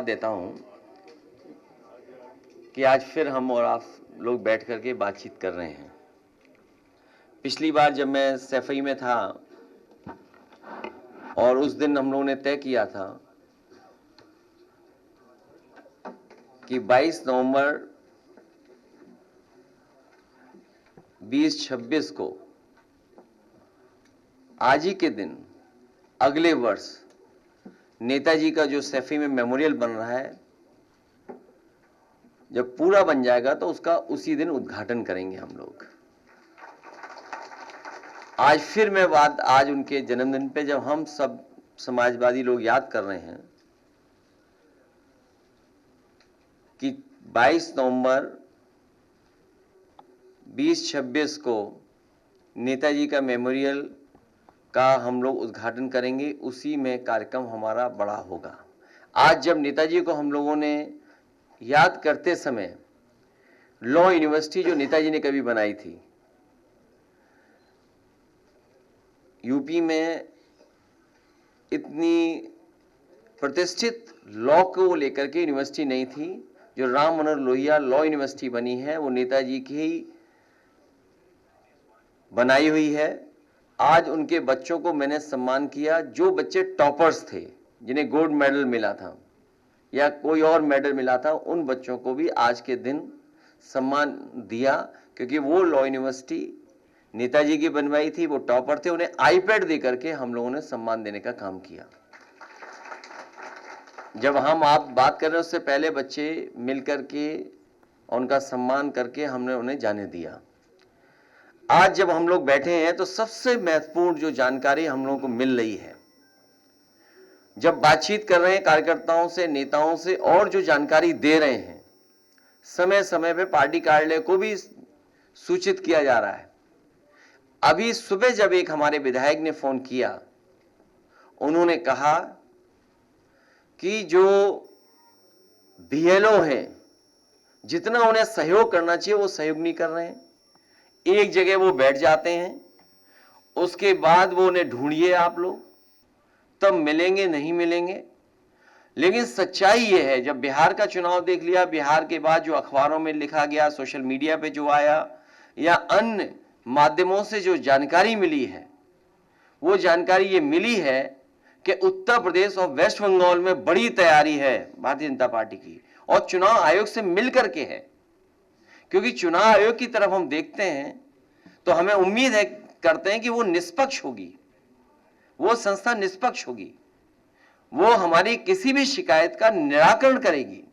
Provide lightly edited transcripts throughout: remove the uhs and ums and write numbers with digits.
देता हूं कि आज फिर हम और आप लोग बैठ करके बातचीत कर रहे हैं। पिछली बार जब मैं सैफई में था और उस दिन हम लोगों ने तय किया था कि 22 नवंबर 2026 को आज ही के दिन अगले वर्ष नेताजी का जो सैफई में मेमोरियल बन रहा है, जब पूरा बन जाएगा तो उसका उसी दिन उद्घाटन करेंगे हम लोग। आज फिर मैं बात आज उनके जन्मदिन पे जब हम सब समाजवादी लोग याद कर रहे हैं कि 22 नवंबर 2026 को नेताजी का मेमोरियल का हम लोग उद्घाटन करेंगे, उसी में कार्यक्रम हमारा बड़ा होगा। आज जब नेताजी को हम लोगों ने याद करते समय लॉ यूनिवर्सिटी जो नेताजी ने कभी बनाई थी, यूपी में इतनी प्रतिष्ठित लॉ को लेकर के यूनिवर्सिटी नहीं थी, जो राम मनोहर लोहिया लॉ यूनिवर्सिटी बनी है वो नेताजी की ही बनाई हुई है। आज उनके बच्चों को मैंने सम्मान किया, जो बच्चे टॉपर्स थे, जिन्हें गोल्ड मेडल मिला था या कोई और मेडल मिला था, उन बच्चों को भी आज के दिन सम्मान दिया, क्योंकि वो लॉ यूनिवर्सिटी नेताजी की बनवाई थी, वो टॉपर थे। उन्हें आईपैड दे करके हम लोगों ने सम्मान देने का काम किया। जब हम आप बात कर रहे हैं उससे पहले बच्चे मिल करके और उनका सम्मान करके हमने उन्हें जाने दिया। आज जब हम लोग बैठे हैं तो सबसे महत्वपूर्ण जो जानकारी हम लोगों को मिल रही है, जब बातचीत कर रहे हैं कार्यकर्ताओं से, नेताओं से, और जो जानकारी दे रहे हैं, समय समय पे पार्टी कार्यालय को भी सूचित किया जा रहा है। अभी सुबह जब एक हमारे विधायक ने फोन किया, उन्होंने कहा कि जो बीएलओ हैं, जितना उन्हें सहयोग करना चाहिए वो सहयोग नहीं कर रहे हैं। एक जगह वो बैठ जाते हैं, उसके बाद वो उन्हें ढूंढिए आप लोग, तब मिलेंगे, नहीं मिलेंगे। लेकिन सच्चाई ये है, जब बिहार का चुनाव देख लिया, बिहार के बाद जो अखबारों में लिखा गया, सोशल मीडिया पे जो आया, या अन्य माध्यमों से जो जानकारी मिली है, वो जानकारी ये मिली है कि उत्तर प्रदेश और वेस्ट बंगाल में बड़ी तैयारी है भारतीय जनता पार्टी की, और चुनाव आयोग से मिलकर के है। क्योंकि चुनाव आयोग की तरफ हम देखते हैं तो हमें उम्मीद है, करते हैं कि वो निष्पक्ष होगी, वो संस्था निष्पक्ष होगी, वो हमारी किसी भी शिकायत का निराकरण करेगी।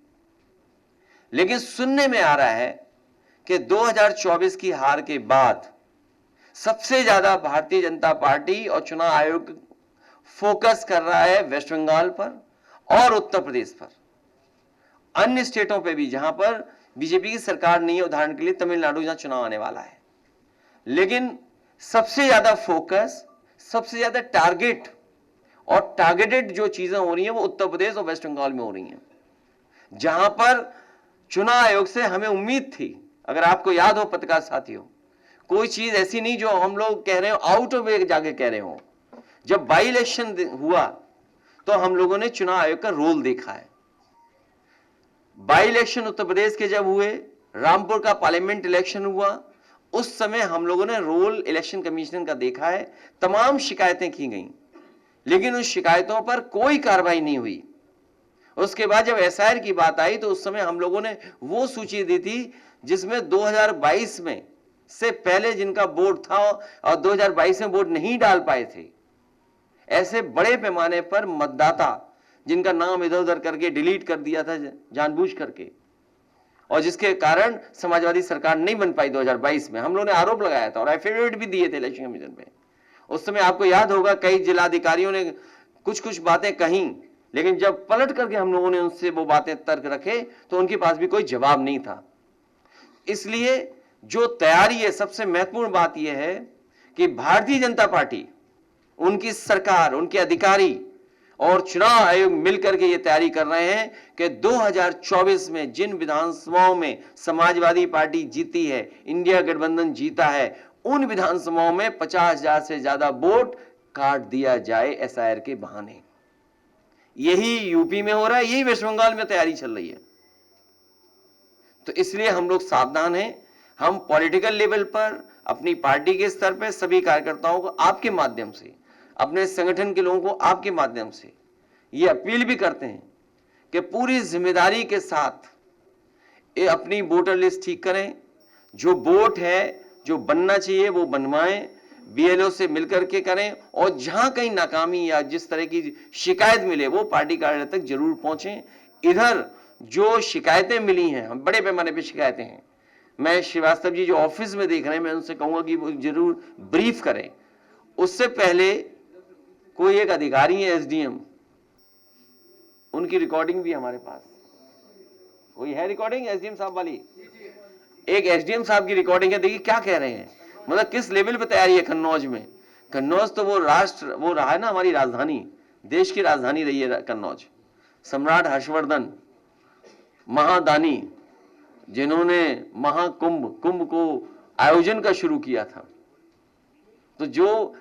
लेकिन सुनने में आ रहा है कि 2024 की हार के बाद सबसे ज्यादा भारतीय जनता पार्टी और चुनाव आयोग फोकस कर रहा है वेस्ट बंगाल पर और उत्तर प्रदेश पर, अन्य स्टेटों पे भी जहां पर बीजेपी की सरकार नहीं है, उदाहरण के लिए तमिलनाडु जहां चुनाव आने वाला है। लेकिन सबसे ज्यादा फोकस, सबसे ज्यादा टारगेट और टारगेटेड जो चीजें हो रही हैं वो उत्तर प्रदेश और वेस्ट बंगाल में हो रही हैं, जहां पर चुनाव आयोग से हमें उम्मीद थी। अगर आपको याद हो पत्रकार साथियों, कोई चीज ऐसी नहीं जो हम लोग कह रहे हो आउट ऑफ वे जाके कह रहे हो। जब बाई इलेक्शन हुआ तो हम लोगों ने चुनाव आयोग का रोल देखा है। बाई इलेक्शन उत्तर प्रदेश के जब हुए, रामपुर का पार्लियामेंट इलेक्शन हुआ, उस समय हम लोगों ने रोल इलेक्शन कमीशन का देखा है। तमाम शिकायतें की गई, लेकिन उन शिकायतों पर कोई कार्रवाई नहीं हुई। उसके बाद जब एसआईआर की बात आई तो उस समय हम लोगों ने वो सूची दी थी जिसमें 2022 में से पहले जिनका वोट था और 2022 में वोट नहीं डाल पाए थे, ऐसे बड़े पैमाने पर मतदाता जिनका नाम इधर उधर करके डिलीट कर दिया था जानबूझ करके, और जिसके कारण समाजवादी सरकार नहीं बन पाई 2022 में। हम लोगों ने आरोप लगाया था और एफिडेविट भी दिए थे इलेक्शन कमीशन पे। उस समय आपको याद होगा कई जिलाधिकारियों ने कुछ कुछ बातें कही, लेकिन जब पलट करके हम लोगों ने उनसे वो बातें तर्क रखे तो उनके पास भी कोई जवाब नहीं था। इसलिए जो तैयारी है, सबसे महत्वपूर्ण बात यह है कि भारतीय जनता पार्टी, उनकी सरकार, उनके अधिकारी और चुनाव आयोग मिलकर के ये तैयारी कर रहे हैं कि 2024 में जिन विधानसभाओं में समाजवादी पार्टी जीती है, इंडिया गठबंधन जीता है, उन विधानसभाओं में 50,000 से ज्यादा वोट काट दिया जाए एसआईआर के बहाने। यही यूपी में हो रहा है, यही वेस्ट बंगाल में तैयारी चल रही है। तो इसलिए हम लोग सावधान हैं। हम पॉलिटिकल लेवल पर, अपनी पार्टी के स्तर पर सभी कार्यकर्ताओं को आपके माध्यम से, अपने संगठन के लोगों को आपके माध्यम से ये अपील भी करते हैं कि पूरी जिम्मेदारी के साथ ये अपनी वोटर लिस्ट ठीक करें। जो वोट है, जो बनना चाहिए वो बनवाएं, बीएलओ से मिलकर के करें, और जहां कहीं नाकामी या जिस तरह की शिकायत मिले वो पार्टी कार्यालय तक जरूर पहुंचें। इधर जो शिकायतें मिली हैं, हम बड़े पैमाने पे शिकायतें हैं, मैं श्रीवास्तव जी जो ऑफिस में देख रहे हैं, मैं उनसे कहूंगा कि वो जरूर ब्रीफ करें। उससे पहले कोई एक अधिकारी है एसडीएम, उनकी रिकॉर्डिंग भी हमारे पास, कोई है रिकॉर्डिंग एसडीएम साहब वाली? एक एसडीएम साहब की रिकॉर्डिंग है, देखिए क्या कह रहे हैं, मतलब किस लेवल पे तैयारी है कन्नौज में। कन्नौज तो वो रहा है ना, हमारी राजधानी, देश की राजधानी रही है कन्नौज। सम्राट हर्षवर्धन महादानी, जिन्होंने कुंभ को आयोजन का शुरू किया था, तो जो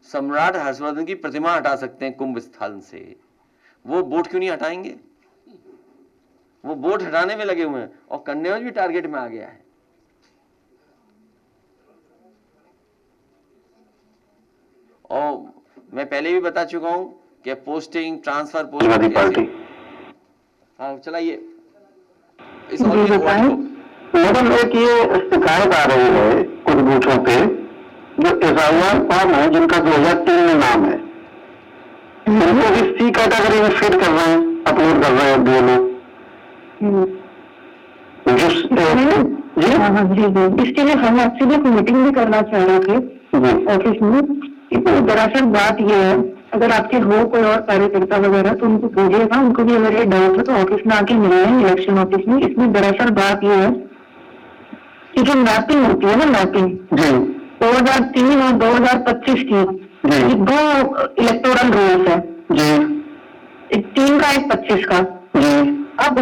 सम्राट हर्षवर्धन की प्रतिमा हटा सकते हैं कुंभ स्थल से, वो बोट क्यों नहीं हटाएंगे? वो बोट हटाने में लगे हुए हैं, और कन्नौज भी टारगेट में आ गया है। और मैं पहले भी बता चुका हूं कि पोस्टिंग, ट्रांसफर, पोस्टिंग, हाँ चलाइए इस ऑडियो को। मैडम एक ये शिकायत आ रही है कुछ बूथों पे, जो एसआईआर फॉर्म है जिनका 2003 में नाम है, उनको भी सी कैटेगरी में फिट कर रहे हैं, अपलोड कर रहे हैं बीएलओ। इसके लिए हम आपसे भी मीटिंग भी करना चाह रहे थे ऑफिस में। तो दरअसल बात ये है, अगर आपके हो कोई और कार्यकर्ता वगैरह तो उनको पूछिएगा, उनको भी अगर ये डाउट है तो ऑफिस में आके मिले हैं, इलेक्शन ऑफिस में। इसमें दरअसल बात ये है कि जो मैपिंग होती है ना, मैपिंग 2003 और 2025 की, ये 2 इलेक्टोरल रूल्स है, एक 3 का एक 25 का। अब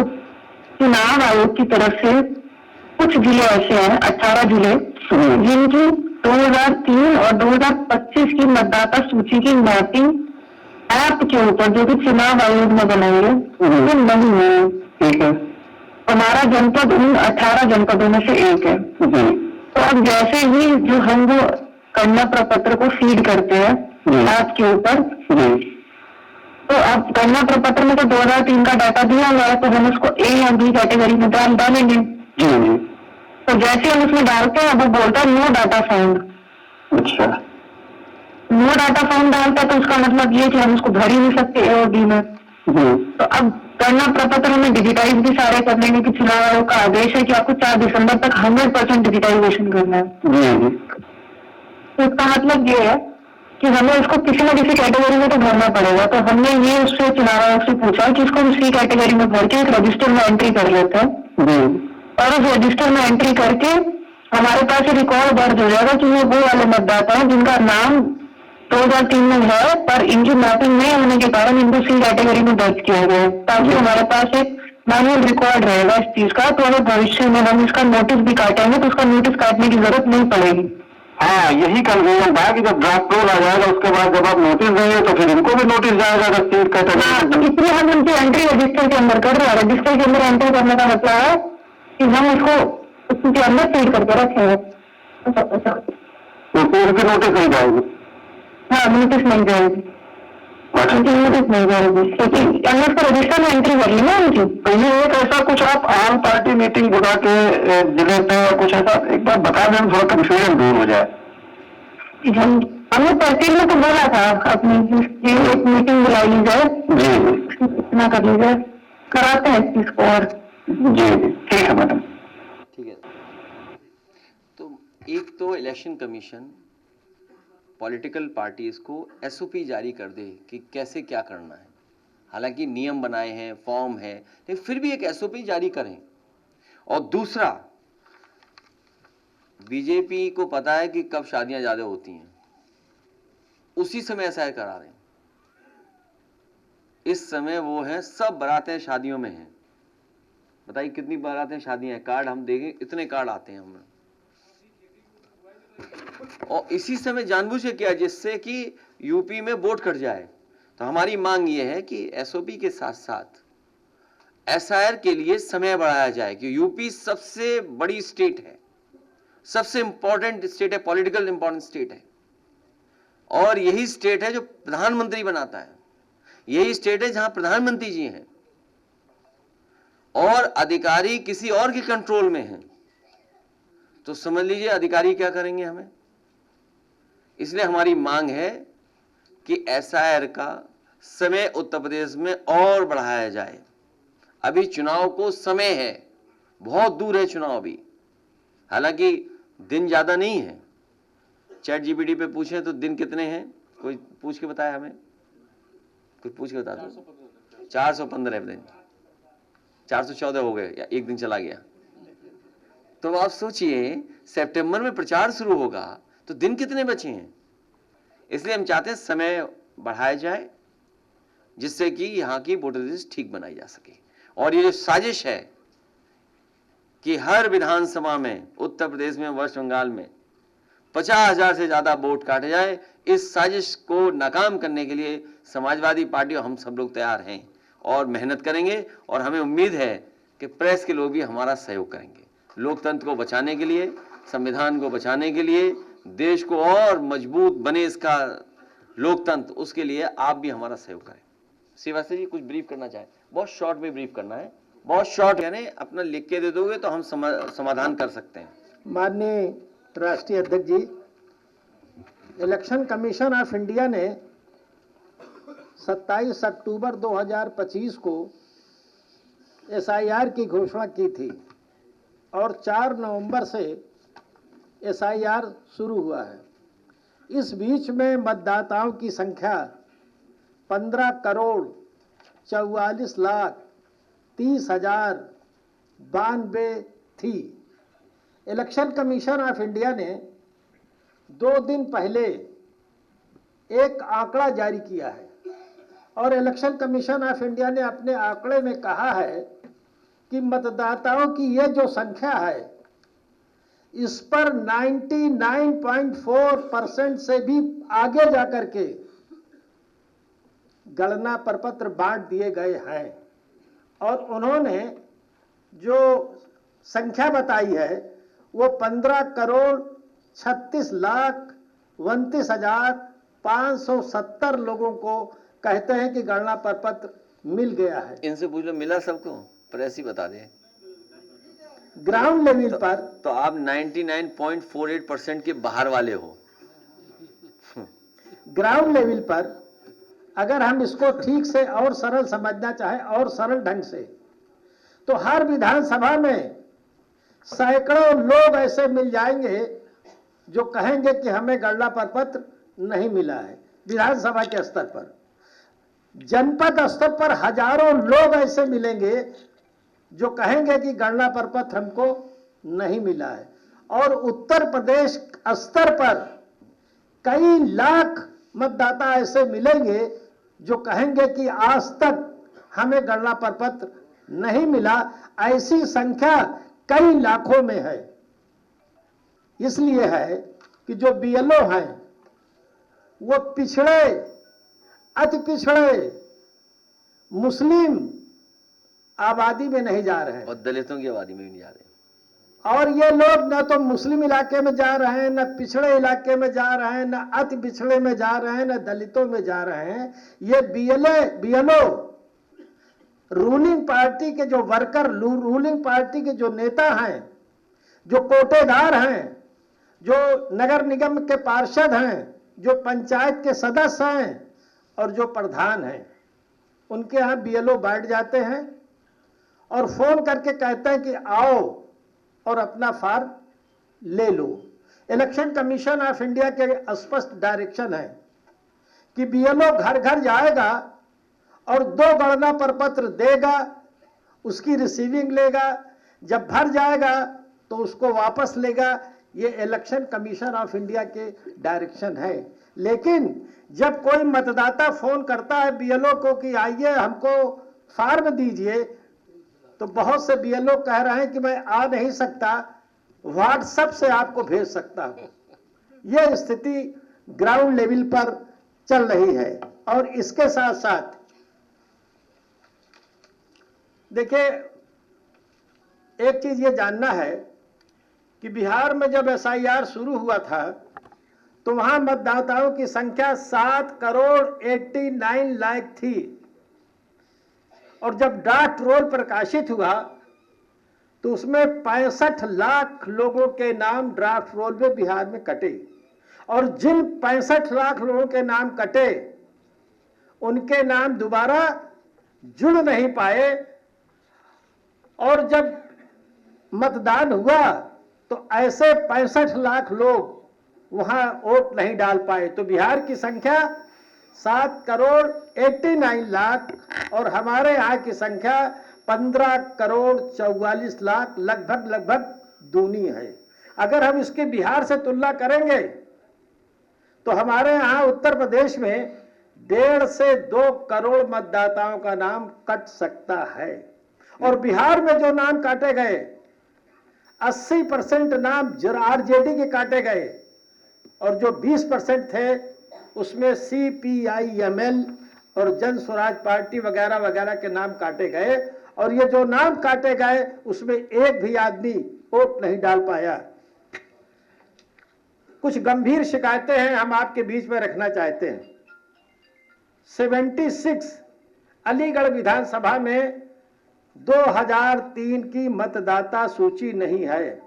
चुनाव आयोग की तरफ से कुछ जिले ऐसे हैं, 18 जिले, जिनकी 2003 और 2025 की मतदाता सूची की मैपिंग ऐप के ऊपर, जो कि चुनाव आयोग ने बनाई है, वो नहीं है। ठीक है। हमारा जनपद उन 18 जनपदों में से एक है। तो अब जैसे ही जो हम वो गणना प्रपत्र को फीड करते हैं ऐप के ऊपर, तो अब गणना प्रपत्र में तो 2003 का डाटा दिया हुआ है, तो हम उसको ए या बी कैटेगरी में डालेंगे। तो जैसे हम उसमें डालते हैं, अब वो बोलता है नो डाटा फाउंड। अच्छा, नो डाटा फाउंड डालता है तो उसका मतलब ये कि हम उसको भर ही नहीं सकते ए और बी में। तो अब गणना प्रपत्र में डिजिटाइज भी सारे कर लेंगे कि चुनाव आयोग का आदेश है कि आपको 4 दिसंबर तक 100% डिजिटाइजेशन करना है। तो इसका मतलब ये है कि हमें उसको किसी न किसी कैटेगरी में तो भरना पड़ेगा। तो हमने ये उससे चुनाव आयोग से पूछा कि इसको उसी कैटेगरी में भर के एक रजिस्टर में एंट्री कर लेते हैं, और उस रजिस्टर में एंट्री करके हमारे पास रिकॉर्ड दर्ज हो जाएगा कि ये वो वाले मतदाता हैं जिनका नाम 2003 में है, पर इनकी मैपिंग नहीं होने के कारण इनको सी कैटेगरी में दर्ज किया गया है, ताकि हमारे पास एक मैनुअल रिकॉर्ड रहेगा इस चीज का। तो अगर भविष्य में हम इसका नोटिस भी काटेंगे तो उसका नोटिस काटने की जरूरत नहीं पड़ेगी। हाँ, यही कंफ्यूजन था कि जब ड्राफ्ट रोल आ जाएगा उसके बाद जब आप नोटिस देंगे तो फिर इनको भी नोटिस जाएगा। हाँ, तो इसलिए हम उनकी एंट्री रजिस्टर के अंदर कर रहे हैं। रजिस्टर के अंदर एंट्री करने का मतलब है कि हम उसको उसके अंदर फीड करके रखेंगे, तो फिर भी नोटिस नहीं जाएगी। हाँ, नोटिस नहीं जाएगी, नोटिस नहीं जाएगी, क्योंकि अंदर को रजिस्टर में एंट्री कर ली ना उनकी। तो ये एक ऐसा कुछ आप आम पार्टी मीटिंग बुला के जिले पे कुछ ऐसा एक बार बता दें, थोड़ा कंफ्यूजन दूर हो जाए। हमने तहसील में तो बोला था अपनी एक मीटिंग बुलाई ली जाए, इतना कर लीजिए, कराते हैं इस चीज को। और जी ठीक है मैडम। ठीक है। तो एक तो इलेक्शन कमीशन पॉलिटिकल पार्टीज को एसओपी जारी कर दे कि कैसे क्या करना है। हालांकि नियम बनाए हैं, फॉर्म है, लेकिन फिर भी एक एसओपी जारी करें। और दूसरा, बीजेपी को पता है कि कब शादियां ज्यादा होती हैं, उसी समय ऐसा करा रहे हैं। इस समय वो है, सब बारातें शादियों में हैं। बताइए कितनी बारातें शादियां हैं, कार्ड हम देंगे, इतने कार्ड आते हैं हमें। और इसी समय जानबूझ के किया जिससे कि यूपी में वोट कट जाए। तो हमारी मांग ये है कि एसओपी के साथ साथ एसआईआर के लिए समय बढ़ाया जाए कि यूपी सबसे बड़ी स्टेट है, सबसे इंपॉर्टेंट स्टेट है, पॉलिटिकल इंपॉर्टेंट स्टेट है, और यही स्टेट है जो प्रधानमंत्री बनाता है, यही स्टेट है जहां प्रधानमंत्री जी हैं और अधिकारी किसी और के कंट्रोल में हैं। तो समझ लीजिए अधिकारी क्या करेंगे हमें। इसलिए हमारी मांग है कि एसआईआर का समय उत्तर प्रदेश में और बढ़ाया जाए। अभी चुनाव को समय है, बहुत दूर है चुनाव अभी, हालांकि दिन ज्यादा नहीं है। चैट जीपीटी पे पूछें तो दिन कितने हैं, कोई पूछ के बताया हमें, कोई पूछ के बता दो। 415 दिन, 414 हो गए या एक दिन चला गया। तो आप सोचिए सितंबर में प्रचार शुरू होगा तो दिन कितने बचे हैं। इसलिए हम चाहते हैं समय बढ़ाया जाए जिससे कि यहाँ की वोटर लिस्ट ठीक बनाई जा सके। और ये जो साजिश है कि हर विधानसभा में उत्तर प्रदेश में, वेस्ट बंगाल में 50,000 से ज्यादा वोट काटे जाए, इस साजिश को नाकाम करने के लिए समाजवादी पार्टी और हम सब लोग तैयार हैं और मेहनत करेंगे। और हमें उम्मीद है कि प्रेस के लोग भी हमारा सहयोग करेंगे। लोकतंत्र को बचाने के लिए, संविधान को बचाने के लिए, देश को और मजबूत बने इसका लोकतंत्र, उसके लिए आप भी हमारा सहयोग करें। श्रीवास्तव जी कुछ ब्रीफ करना चाहें? बहुत शॉर्ट में ब्रीफ करना है, बहुत शॉर्ट, यानी अपना लिख के दे दोगे तो हम समाधान कर सकते हैं। माननीय राष्ट्रीय अध्यक्ष जी, इलेक्शन कमीशन ऑफ इंडिया ने 27 अक्टूबर 2025 को एसआईआर की घोषणा की थी और 4 नवंबर से एसआईआर शुरू हुआ है। इस बीच में मतदाताओं की संख्या 15,44,30,092 थी। इलेक्शन कमीशन ऑफ इंडिया ने 2 दिन पहले एक आंकड़ा जारी किया है और इलेक्शन कमीशन ऑफ इंडिया ने अपने आंकड़े में कहा है कि मतदाताओं की ये जो संख्या है इस पर 99.4% से भी आगे जाकर के गणना प्रपत्र बांट दिए गए हैं। और उन्होंने जो संख्या बताई है वो 15,36,29,570 लोगों को कहते हैं कि गणना प्रपत्र मिल गया है। इनसे पूछ लो मिला सबको, प्रेस ही बता दे। ग्राउंड लेवल पर तो आप 99.48% के बाहर वाले हो। ग्राउंड लेवल पर अगर हम इसको ठीक से और सरल समझना चाहें और सरल ढंग से, तो हर विधानसभा में सैकड़ों लोग ऐसे मिल जाएंगे जो कहेंगे कि हमें गणना प्रपत्र नहीं मिला है। विधानसभा के स्तर पर, जनपद स्तर पर हजारों लोग ऐसे मिलेंगे जो कहेंगे कि गणना प्रपत्र हमको नहीं मिला है। और उत्तर प्रदेश स्तर पर कई लाख मतदाता ऐसे मिलेंगे जो कहेंगे कि आज तक हमें गणना प्रपत्र नहीं मिला। ऐसी संख्या कई लाखों में है। इसलिए है कि जो बीएलओ हैं वो पिछड़े, अति पिछड़े मुस्लिम आबादी में नहीं जा रहे हैं और दलितों की आबादी में भी नहीं जा रहे। और ये लोग न तो मुस्लिम इलाके में जा रहे हैं, न पिछड़े इलाके में जा रहे हैं, न अति पिछड़े में जा रहे हैं, न दलितों में जा रहे हैं। ये बीएलओ रूलिंग पार्टी के जो वर्कर, रूलिंग पार्टी के जो नेता हैं, जो कोटेदार हैं, जो नगर निगम के पार्षद हैं, जो पंचायत के सदस्य हैं और जो प्रधान हैं, उनके यहाँ बीएलओ बैठ जाते हैं और फोन करके कहते हैं कि आओ और अपना फॉर्म ले लो। इलेक्शन कमीशन ऑफ इंडिया के स्पष्ट डायरेक्शन है कि बीएलओ घर घर जाएगा और 2 गणना प्रपत्र देगा, उसकी रिसीविंग लेगा, जब भर जाएगा तो उसको वापस लेगा। ये इलेक्शन कमीशन ऑफ इंडिया के डायरेक्शन है। लेकिन जब कोई मतदाता फोन करता है बीएलओ को कि आइए हमको फॉर्म दीजिए, तो बहुत से बीएलओ कह रहे हैं कि मैं आ नहीं सकता, व्हाट्सएप से आपको भेज सकता हूं। यह स्थिति ग्राउंड लेवल पर चल रही है और इसके साथ साथ देखिए, एक चीज ये जानना है कि बिहार में जब SIR शुरू हुआ था तो वहां मतदाताओं की संख्या 7,89,00,000 थी, और जब ड्राफ्ट रोल प्रकाशित हुआ तो उसमें 65 लाख लोगों के नाम ड्राफ्ट रोल में बिहार में कटे, और जिन 65 लाख लोगों के नाम कटे उनके नाम दोबारा जुड़ नहीं पाए, और जब मतदान हुआ तो ऐसे 65 लाख लोग वहां वोट नहीं डाल पाए। तो बिहार की संख्या 7,89,00,000 और हमारे यहाँ की संख्या 15,44,00,000 लगभग दूनी है। अगर हम इसके बिहार से तुलना करेंगे तो हमारे यहाँ उत्तर प्रदेश में 1.5 से 2 करोड़ मतदाताओं का नाम कट सकता है, और बिहार में जो नाम काटे गए 80% नाम RJD के काटे गए, और जो 20% थे उसमें CPI-ML और जन स्वराज पार्टी वगैरह वगैरह के नाम काटे गए, और ये जो नाम काटे गए उसमें एक भी आदमी वोट नहीं डाल पाया। कुछ गंभीर शिकायतें हैं, हम आपके बीच में रखना चाहते हैं। 76 अलीगढ़ विधानसभा में 2003 की मतदाता सूची नहीं है।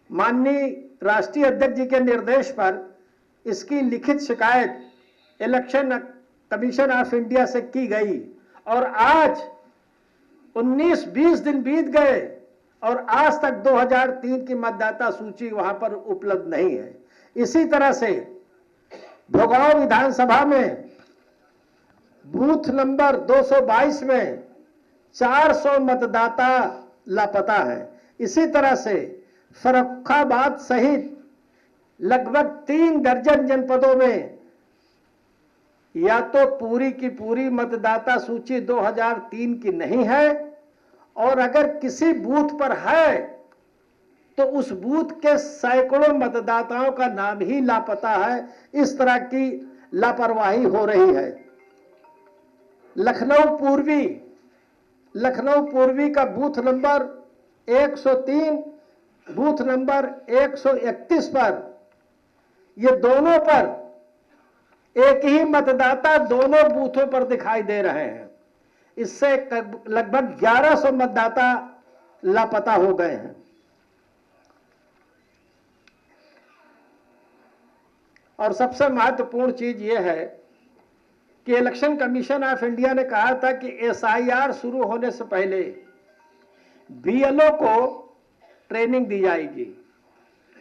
माननीय राष्ट्रीय अध्यक्ष जी के निर्देश पर इसकी लिखित शिकायत इलेक्शन कमीशन ऑफ इंडिया से की गई, और आज 19-20 दिन बीत गए और आज तक 2003 की मतदाता सूची वहां पर उपलब्ध नहीं है। इसी तरह से भोगांव विधानसभा में बूथ नंबर 222 में 400 मतदाता लापता है। इसी तरह से फर्रुखाबाद सहित लगभग 3 दर्जन जनपदों में या तो पूरी की पूरी मतदाता सूची 2003 की नहीं है, और अगर किसी बूथ पर है तो उस बूथ के सैकड़ों मतदाताओं का नाम ही लापता है। इस तरह की लापरवाही हो रही है। लखनऊ पूर्वी का बूथ नंबर 103, बूथ नंबर 131 पर, ये दोनों पर एक ही मतदाता दोनों बूथों पर दिखाई दे रहे हैं। इससे लगभग 1100 मतदाता लापता हो गए हैं। और सबसे महत्वपूर्ण चीज यह है कि इलेक्शन कमीशन ऑफ इंडिया ने कहा था कि SIR शुरू होने से पहले BLO को ट्रेनिंग दी जाएगी।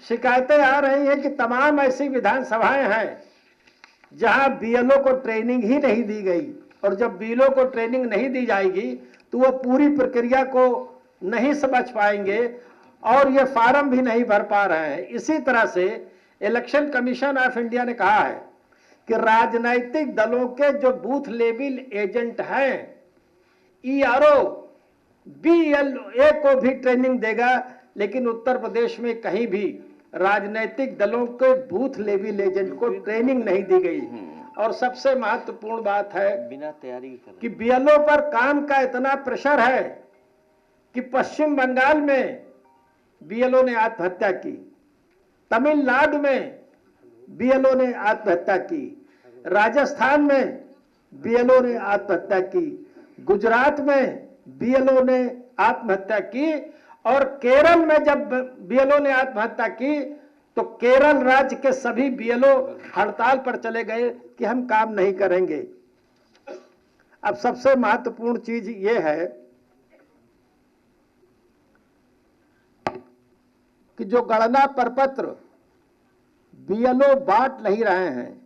शिकायतें आ रही हैं कि तमाम ऐसी विधानसभाएं हैं जहां BLO को ट्रेनिंग ही नहीं दी गई, और जब BLO को ट्रेनिंग नहीं दी जाएगी तो वो पूरी प्रक्रिया को नहीं समझ पाएंगे और ये फार्म भी नहीं भर पा रहे हैं। इसी तरह से इलेक्शन कमीशन ऑफ इंडिया ने कहा है कि राजनीतिक दलों के जो बूथ लेवल एजेंट हैं, ERO BLA को भी ट्रेनिंग देगा, लेकिन उत्तर प्रदेश में कहीं भी राजनीतिक दलों के बूथ लेवल एजेंट को ट्रेनिंग नहीं दी गई। और सबसे महत्वपूर्ण बात है बिना तैयारी कि BLO पर काम का इतना प्रेशर है कि पश्चिम बंगाल में BLO ने आत्महत्या की, तमिलनाडु में BLO ने आत्महत्या की, राजस्थान में BLO ने आत्महत्या की, गुजरात में BLO ने आत्महत्या की, और केरल में जब BLO ने आत्महत्या की तो केरल राज्य के सभी BLO हड़ताल पर चले गए कि हम काम नहीं करेंगे। अब सबसे महत्वपूर्ण चीज ये है कि जो गणना प्रपत्र BLO बांट नहीं रहे हैं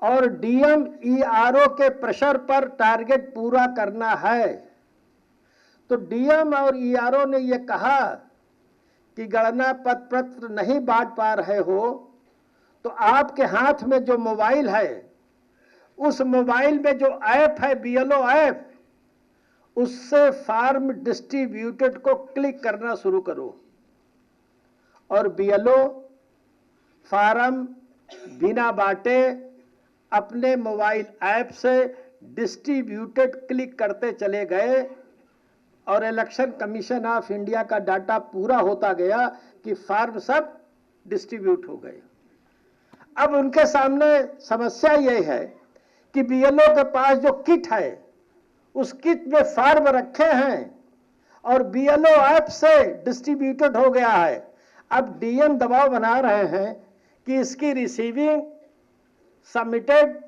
और DM ERO के प्रेशर पर टारगेट पूरा करना है, तो DM और ERO ने यह कहा कि गणना पत्र नहीं बांट पा रहे हो तो आपके हाथ में जो मोबाइल है, उस मोबाइल में जो ऐप है BLO ऐप, उससे फार्म डिस्ट्रीब्यूटेड को क्लिक करना शुरू करो और BLO फार्म बिना बांटे अपने मोबाइल ऐप से डिस्ट्रीब्यूटेड क्लिक करते चले गए और इलेक्शन कमीशन ऑफ इंडिया का डाटा पूरा होता गया कि फॉर्म सब डिस्ट्रीब्यूट हो गए। अब उनके सामने समस्या ये है कि बीएलओ के पास जो किट है उस किट में फॉर्म रखे हैं और बीएलओ ऐप से डिस्ट्रीब्यूटेड हो गया है। अब डीएम दबाव बना रहे हैं कि इसकी रिसीविंग, सबमिटेड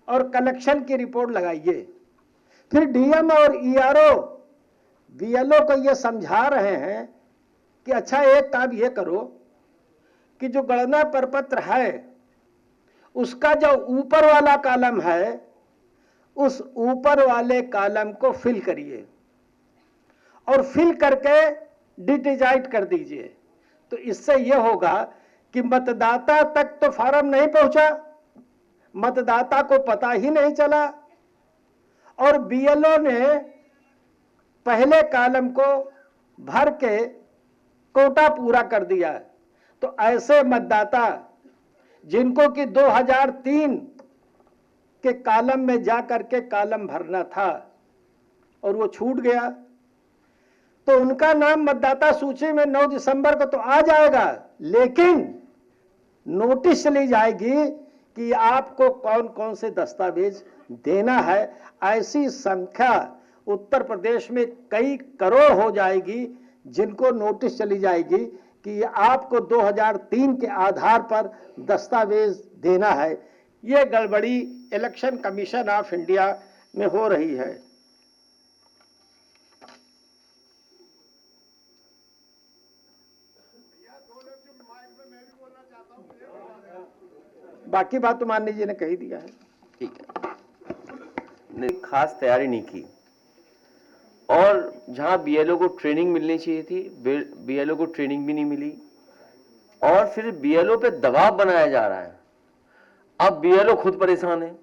और कलेक्शन की रिपोर्ट लगाइए। फिर डीएम और ईआरओ बीएलओ को ये समझा रहे हैं कि अच्छा एक काम ये करो कि जो गणना प्रपत्र है उसका जो ऊपर वाला कॉलम है उस ऊपर वाले कॉलम को फिल करिए और फिल करके डिजिटाइज कर दीजिए। तो इससे यह होगा कि मतदाता तक तो फॉर्म नहीं पहुंचा, मतदाता को पता ही नहीं चला और बीएलओ ने पहले कॉलम को भर के कोटा पूरा कर दिया। तो ऐसे मतदाता जिनको कि 2003 के कॉलम में जाकर के कॉलम भरना था और वो छूट गया, तो उनका नाम मतदाता सूची में 9 दिसंबर को तो आ जाएगा, लेकिन नोटिस चली जाएगी कि आपको कौन कौन से दस्तावेज देना है। ऐसी संख्या उत्तर प्रदेश में कई करोड़ हो जाएगी जिनको नोटिस चली जाएगी कि आपको 2003 के आधार पर दस्तावेज देना है। ये गड़बड़ी इलेक्शन कमीशन ऑफ इंडिया में हो रही है। बाकी बात तो माननीय जी ने कही दिया है। ठीक है, ने खास तैयारी नहीं की और जहां बीएलओ को ट्रेनिंग मिलनी चाहिए थी, बीएलओ को ट्रेनिंग भी नहीं मिली और फिर बीएलओ पे दबाव बनाया जा रहा है। अब बीएलओ खुद परेशान है,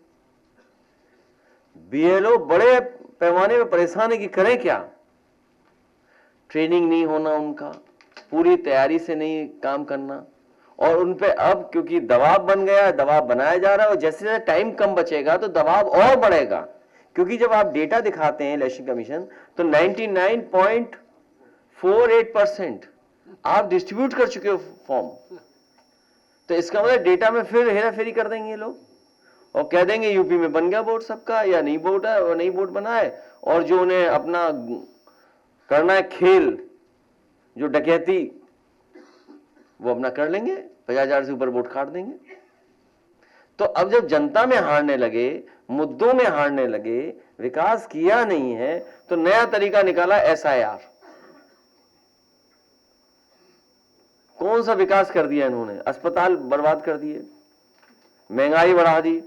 बीएलओ बड़े पैमाने पे परेशान है कि करें क्या। ट्रेनिंग नहीं होना, उनका पूरी तैयारी से नहीं काम करना और उन पे अब क्योंकि दबाव बन गया, दबाव बनाया जा रहा है और जैसे जैसे टाइम कम बचेगा तो दबाव और बढ़ेगा, क्योंकि जब आप डेटा दिखाते हैं इलेक्शन कमीशन तो 99.48% आप डिस्ट्रीब्यूट कर चुके हो फॉर्म। तो इसका मतलब डेटा में फिर हेरा फेरी कर देंगे ये लोग और कह देंगे यूपी में बन गया वोट सबका या नहीं वोट है और नहीं वोट बना है, और जो उन्हें अपना करना है खेल, जो डकैती, वो अपना कर लेंगे, 50,000 से ऊपर वोट काट देंगे। तो अब जब जनता में हारने लगे, मुद्दों में हारने लगे, विकास किया नहीं है, तो नया तरीका निकाला एसआईआर। कौन सा विकास कर दिया इन्होंने? अस्पताल बर्बाद कर दिए, महंगाई बढ़ा दी,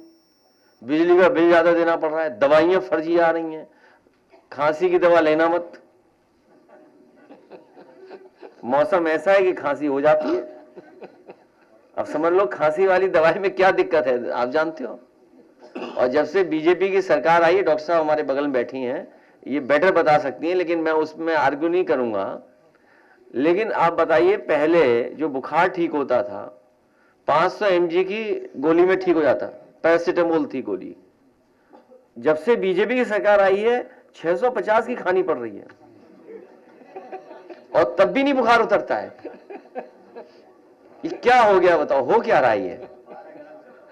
बिजली का बिल ज्यादा देना पड़ रहा है, दवाइयां फर्जी आ रही हैं, खांसी की दवा लेना मत, मौसम ऐसा है कि खांसी हो जाती है। अब समझ लो खांसी वाली दवाई में क्या दिक्कत है, आप जानते हो। और जब से बीजेपी की सरकार आई है, डॉक्टर साहब हमारे बगल में बैठी हैं, ये बेटर बता सकती हैं, लेकिन मैं उसमें आर्ग्यू नहीं करूंगा। लेकिन आप बताइए, पहले जो बुखार ठीक होता था 500 mg की गोली में ठीक हो जाता, पैरासिटामोल थी गोली। जब से बीजेपी की सरकार आई है 650 की खानी पड़ रही है और तब भी नहीं बुखार उतरता है। ये क्या हो गया बताओ, हो क्या रहा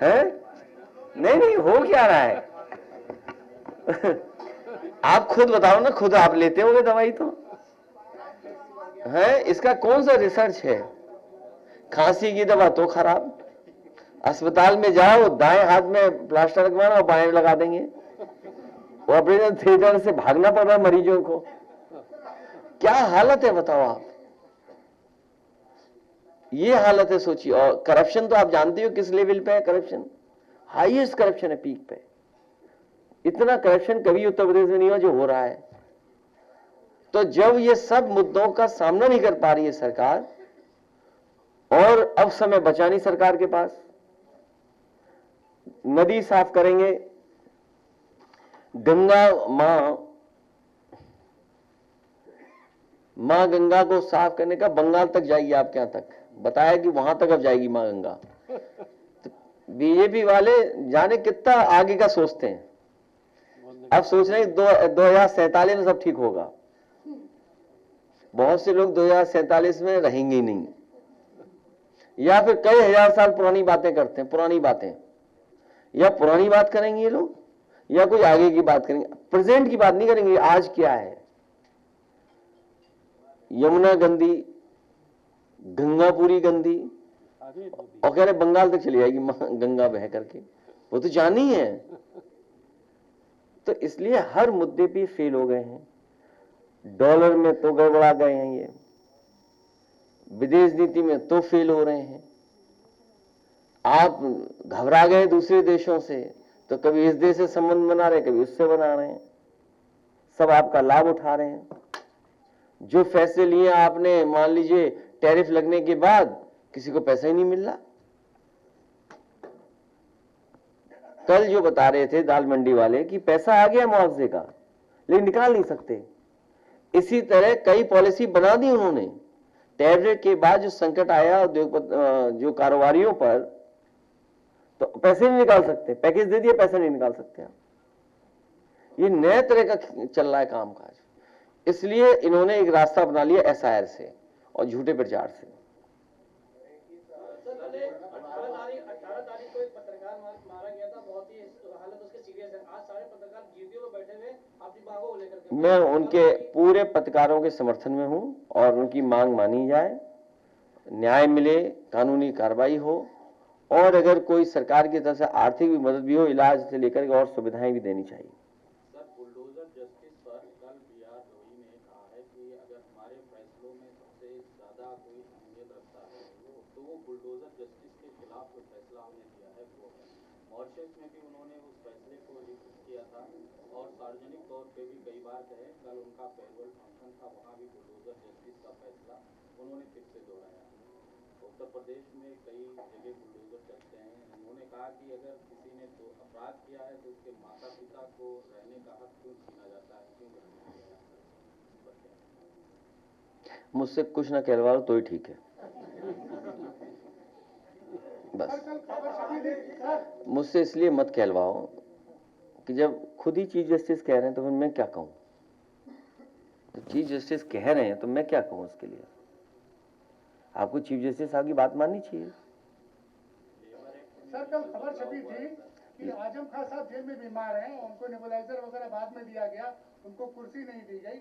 है? नहीं हो क्या रहा है? आप खुद बताओ ना, खुद आप लेते होगे दवाई तो है। इसका कौन सा रिसर्च है? खांसी की दवा तो खराब, अस्पताल में जाओ, दाएं हाथ में प्लास्टर लगवाना और बाएं लगा देंगे, वो ऑपरेशन थिएटर से भागना पड़ रहा है मरीजों को। क्या हालत है बताओ आप, ये हालत है, सोचिए। और करप्शन तो आप जानते हो किस लेवल पे है करप्शन, हाईएस्ट करप्शन है, पीक पे। इतना करप्शन कभी उत्तर प्रदेश में नहीं हुआ जो हो रहा है। तो जब ये सब मुद्दों का सामना नहीं कर पा रही है सरकार, और अब समय बचा नहीं सरकार के पास, नदी साफ करेंगे, गंगा मां गंगा को साफ करने का बंगाल तक जाएगी, आपके यहां तक बताया कि वहां तक अब जाएगी मां गंगा। तो बीजेपी वाले जाने कितना आगे का सोचते हैं। अब सोच रहे हैं 2047 में सब ठीक होगा। बहुत से लोग 2047 में रहेंगे ही नहीं, या फिर कई हजार साल पुरानी बातें करते हैं। पुरानी बातें, या पुरानी बात करेंगे ये लोग, या कोई आगे की बात करेंगे। प्रेजेंट की बात नहीं करेंगे। आज क्या है, यमुना गंदी, गंगा पूरी गंदी, और कह रहे बंगाल तक चली जाएगी गंगा बह करके। वो तो जानी है। तो इसलिए हर मुद्दे पे फेल हो गए हैं। डॉलर में तो गड़बड़ा गए हैं, ये विदेश नीति में तो फेल हो रहे हैं। आप घबरा गए दूसरे देशों से, तो कभी इस देश से संबंध बना रहे, कभी उससे बना रहे हैं। सब आपका लाभ उठा रहे हैं। जो फैसले लिए आपने, मान लीजिए टैरिफ लगने के बाद किसी को पैसा ही नहीं मिल रहा। कल जो बता रहे थे दाल मंडी वाले कि पैसा आ गया मुआवजे का, लेकिन निकाल नहीं सकते। इसी तरह कई पॉलिसी बना दी उन्होंने। टैरिफ के बाद जो संकट आया जो कारोबारियों पर, तो पैसे नहीं निकाल सकते। पैकेज दे दिए, पैसा नहीं निकाल सकते। ये नए तरह का चल रहा है कामकाज। इसलिए इन्होंने एक रास्ता अपना लिया एसआईआर से और झूठे प्रचार से। 18 तारीख को एक पत्रकार मारा गया था, बहुत ही हालत उसकी सीरियस है। आज सारे पत्रकार जीडीओ में बैठे हुए अपनी मांगों को लेकर के। मैं उनके पूरे पत्रकारों के समर्थन में हूं और उनकी मांग मानी जाए, न्याय मिले, कानूनी कार्रवाई हो, और अगर कोई सरकार की तरफ से आर्थिक भी मदद भी हो, इलाज से लेकर और सुविधाएं भी देनी चाहिए। सर, बुलडोजर जस्टिस पर कल बीआर रोही ने कहा है कि अगर हमारे फैसलों में सबसे ज्यादा कोई अहमियत रखता है तो वो बुलडोजर जस्टिस के खिलाफ जो फैसला हमने दिया है वो है। मॉरिशस में भी उन्होंने उस फैसले को रिपोर्ट किया था और सार्वजनिक तौर पे भी कई बार कहे। कल उनका फेयरवेल फंक्शन था, वहाँ भी बुलडोजर जस्टिस का फैसला उन्होंने फिर से दोहराया। उत्तर प्रदेश में कई जगह बुलडोजर चलते हैं। उन्होंने कहा कि अगर किसी ने तो अपराध किया है तो उसके माता पिता को रहने का हक क्यों छीना जाता है, क्यों रहने दिया जाता है? मुझसे कुछ ना कहलवाओ तो ही ठीक है, बस। मुझसे इसलिए मत कहलवाओ कि जब खुद ही चीफ जस्टिस कह रहे हैं तो फिर मैं क्या कहूं। चीफ जस्टिस कह रहे हैं तो मैं क्या कहूं उसके लिए। आपको चीफ जस्टिस साहब की बात माननी चाहिए। सर, कल खबर छपी थी कि आजम खान साहब जेल में बीमार हैं, उनको नेबुलाइजर वगैरह बाद में दिया गया, उनको कुर्सी नहीं दी गई।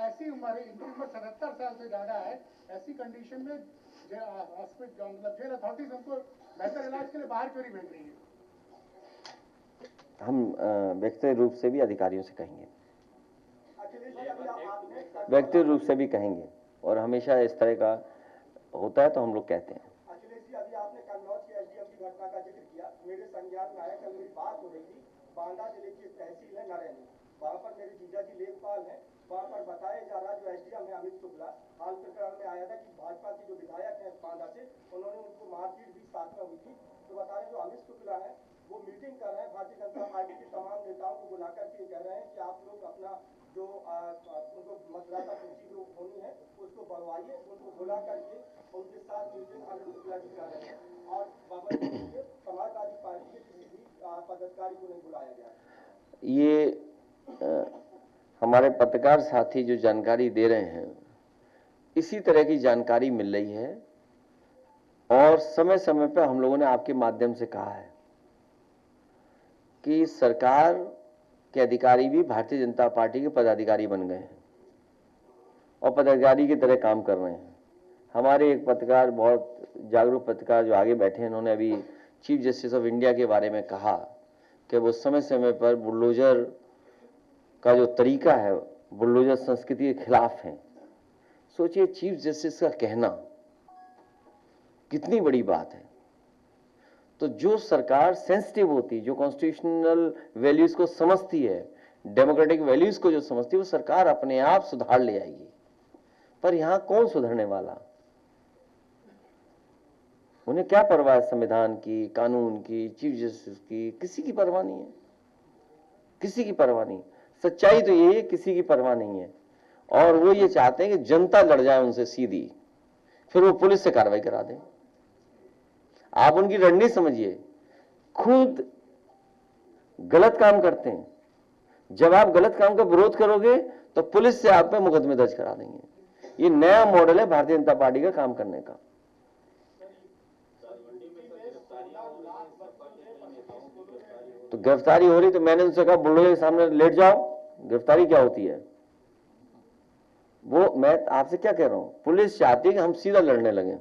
ऐसी उम्र, इनकी उम्र 77 साल से ज्यादा है। ऐसी कंडीशन में मतलब जेल अथॉरिटीज उनको बेहतर इलाज के लिए बाहर क्यों नहीं भेज रही है? हम व्यक्तिगत रूप से भी अधिकारियों से कहेंगे, व्यक्तिगत रूप से भी कहेंगे, और हमेशा इस तरह का होता है तो हम लोग कहते हैं। अखिलेश जी, अभी आपने कन्नौज के एसडीएम की घटना का जिक्र किया। मेरे संज्ञान में आया, कल मेरी बात हो रही थी। बांदा जिले की तहसील है नरैनी, वहाँ पर मेरे जीजा जी लेखपाल हैं। वहाँ पर बताया जा रहा, जो एसडीएम है अमित शुक्ला, हाल प्रकरण में आया था कि भाजपा के जो विधायक हैं बांदा से, उन्होंने उनको मारपीट भी साथ में हुई थी। तो बता रहे जो अमित शुक्ला है वो मीटिंग कर रहे हैं, भारतीय जनता पार्टी के तमाम नेताओं को बुलाकर के कह रहे हैं कि आप लोग अपना जो उनको मतदाता सूची जो होनी है उसको बढ़वाइए, उनको बुला करके उनके साथ मीटिंग अमित शुक्ला जी कर रहे हैं। और समाजवादी पार्टी के किसी भी पदाधिकारी को नहीं बुलाया गया। ये हमारे पत्रकार साथी जो जानकारी दे रहे हैं, इसी तरह की जानकारी मिल रही है, और समय समय पर हम लोगों ने आपके माध्यम से कहा है कि सरकार के अधिकारी भी भारतीय जनता पार्टी के पदाधिकारी बन गए हैं और पदाधिकारी की तरह काम कर रहे हैं। हमारे एक पत्रकार, बहुत जागरूक पत्रकार जो आगे बैठे हैं, उन्होंने अभी चीफ जस्टिस ऑफ इंडिया के बारे में कहा कि वो समय समय पर बुलडोजर का जो तरीका है, बुलडोजर संस्कृति के खिलाफ है। सोचिए, चीफ जस्टिस का कहना कितनी बड़ी बात है। तो जो सरकार सेंसिटिव होती, जो कॉन्स्टिट्यूशनल वैल्यूज को समझती है, डेमोक्रेटिक वैल्यूज को जो समझती है, वो सरकार अपने आप सुधार ले आएगी। पर यहां कौन सुधरने वाला? उन्हें क्या परवाह है संविधान की, कानून की, चीफ जस्टिस की? किसी की परवाह नहीं है, किसी की परवाह नहीं। सच्चाई तो ये है, किसी की परवाह नहीं है। और वो ये चाहते हैं कि जनता लड़ जाए उनसे सीधी, फिर वो पुलिस से कार्रवाई करा दें। आप उनकी रणनीति समझिए। खुद गलत काम करते हैं। जब आप गलत काम का विरोध करोगे तो पुलिस से आप पे मुकदमे दर्ज करा देंगे। ये नया मॉडल है भारतीय जनता पार्टी का काम करने का। तो गिरफ्तारी हो रही तो मैंने उनसे कहा बुलडोजर के सामने लेट जाओ। गिरफ्तारी क्या होती है? वो मैं आपसे क्या कह रहा हूं, पुलिस चाहती है कि हम सीधा लड़ने लगे,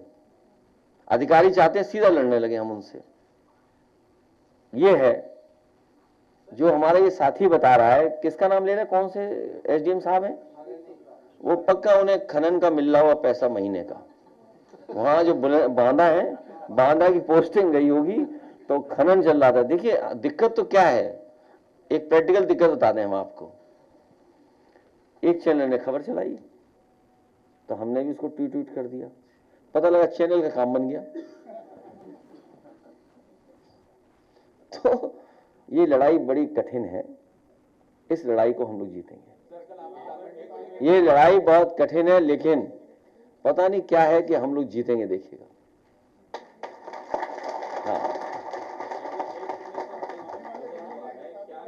अधिकारी चाहते हैं सीधा लड़ने लगे हम उनसे। ये है जो हमारा ये साथी बता रहा है। किसका नाम ले रहा है? कौन से एसडीएम साहब हैं? वो पक्का उन्हें खनन का मिल रहा हुआ पैसा महीने का। वहां जो बांदा है, बांदा की पोस्टिंग गई होगी तो खनन चल रहा था। देखिए दिक्कत तो क्या है, एक प्रैक्टिकल दिक्कत बता दें हम आपको। एक चैनल ने खबर चलाई तो हमने भी उसको ट्वीट कर दिया, पता लगा चैनल का काम बन गया। तो ये लड़ाई बड़ी कठिन है, इस लड़ाई को हम लोग जीतेंगे। ये लड़ाई बहुत कठिन है, लेकिन पता नहीं क्या है कि हम लोग जीतेंगे, देखिएगा। हाँ।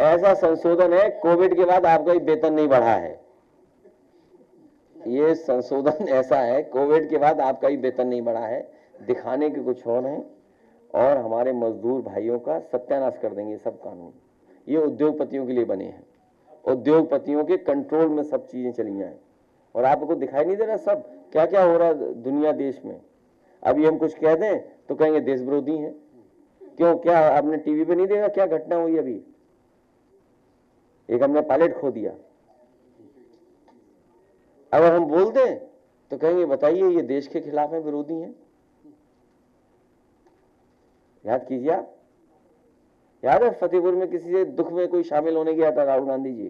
ऐसा संशोधन है, कोविड के बाद आपका वेतन नहीं बढ़ा है। ये संशोधन ऐसा है, कोविड के बाद आपका ही वेतन नहीं बढ़ा है, दिखाने के कुछ और हैं, और हमारे मजदूर भाइयों का सत्यानाश कर देंगे सब कानून। ये उद्योगपतियों के लिए बने हैं, उद्योगपतियों के कंट्रोल में सब चीजें चली जाएं, और आपको दिखाई नहीं दे रहा सब क्या क्या हो रहा है दुनिया देश में। अभी हम कुछ कह दें तो कहेंगे देश विरोधी हैं। क्यों? क्या आपने टीवी पे नहीं देखा क्या घटना हुई? अभी एक हमने पायलट खो दिया। अगर हम बोल दें तो कहेंगे बताइए ये देश के खिलाफ है, विरोधी हैं। याद कीजिए आप, याद है फतेहपुर में किसी से दुख में कोई शामिल होने गया था राहुल गांधी जी,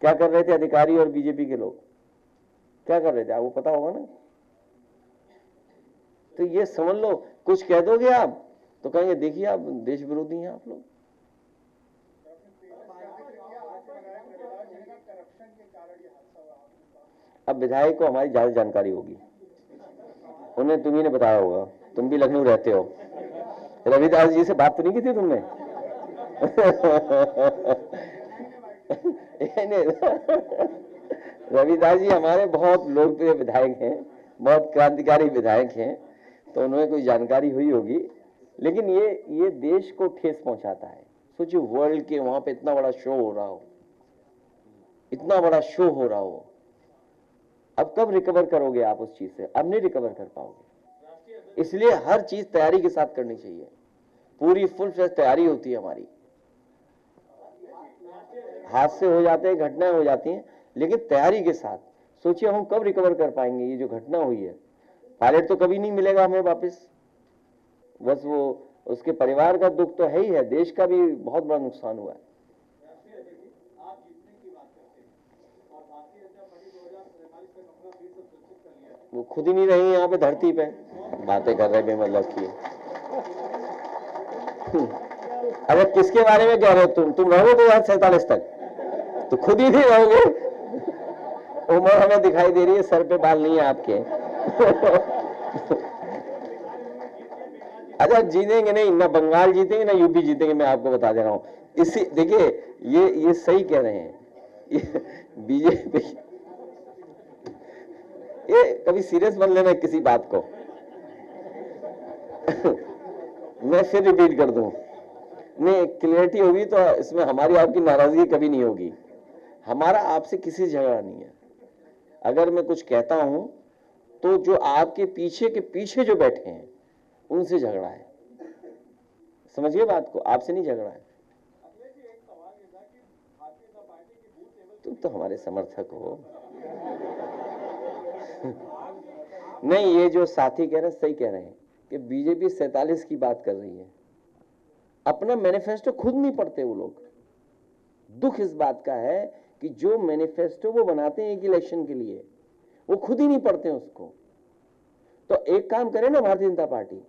क्या कर रहे थे अधिकारी और बीजेपी के लोग, क्या कर रहे थे आपको पता होगा ना। तो ये समझ लो, कुछ कह दोगे आप तो कहेंगे देखिए आप देश विरोधी हैं आप लोग। अब विधायक को हमारी ज्यादा जानकारी होगी, उन्हें तुम्ही ने बताया होगा, तुम भी लखनऊ रहते हो। रविदास जी से बात तो नहीं की थी तुमने? रविदास जी हमारे बहुत लोकप्रिय विधायक हैं, बहुत क्रांतिकारी विधायक हैं, तो उन्हें कोई जानकारी हुई होगी। लेकिन ये देश को ठेस पहुंचाता है। सोचिए वर्ल्ड के वहां पे इतना बड़ा शो हो रहा हो, इतना बड़ा शो हो रहा हो, अब कब रिकवर करोगे आप उस चीज से? अब नहीं रिकवर कर पाओगे। इसलिए हर चीज तैयारी के साथ करनी चाहिए, पूरी फुल फ्लेज तैयारी होती है हमारी। हादसे हो जाते हैं, घटनाएं हो जाती हैं, लेकिन तैयारी के साथ। सोचिए हम कब रिकवर कर पाएंगे? ये जो घटना हुई है, पायलट तो कभी नहीं मिलेगा हमें वापस, बस वो उसके परिवार का दुख तो है ही है, देश का भी बहुत बड़ा नुकसान हुआ है। वो खुद ही नहीं रही यहाँ पे धरती पे, बातें कर रहे बेमतलब की। अरे किसके बारे में कह रहे हो तुम रहोगे 2047 तक, तो खुद ही नहीं रहोगे। उम्र हमें दिखाई दे रही है, सर पे बाल नहीं है आपके। अच्छा जीतेंगे नहीं, ना बंगाल जीतेंगे ना यूपी जीतेंगे, मैं आपको बता दे रहा हूं। इसी देखिए ये सही कह रहे हैं बीजेपी। ये कभी सीरियस बन लेना किसी बात को। मैं फिर रिपीट कर दूं, नहीं क्लियरिटी होगी तो इसमें हमारी आपकी नाराजगी कभी नहीं होगी। हमारा आपसे किसी झगड़ा नहीं है। अगर मैं कुछ कहता हूं तो जो आपके पीछे के पीछे जो बैठे हैं उनसे झगड़ा है, समझिए बात को, आपसे नहीं झगड़ा है। तुम तो हमारे समर्थक हो। नहीं, ये जो साथी कह रहे हैं सही कह रहे हैं कि बीजेपी 47 की बात कर रही है, अपना मैनिफेस्टो खुद नहीं पढ़ते वो लोग। दुख इस बात का है कि जो मैनिफेस्टो वो बनाते हैं एक इलेक्शन के लिए, वो खुद ही नहीं पढ़ते हैं उसको। तो एक काम करें ना भारतीय जनता पार्टी,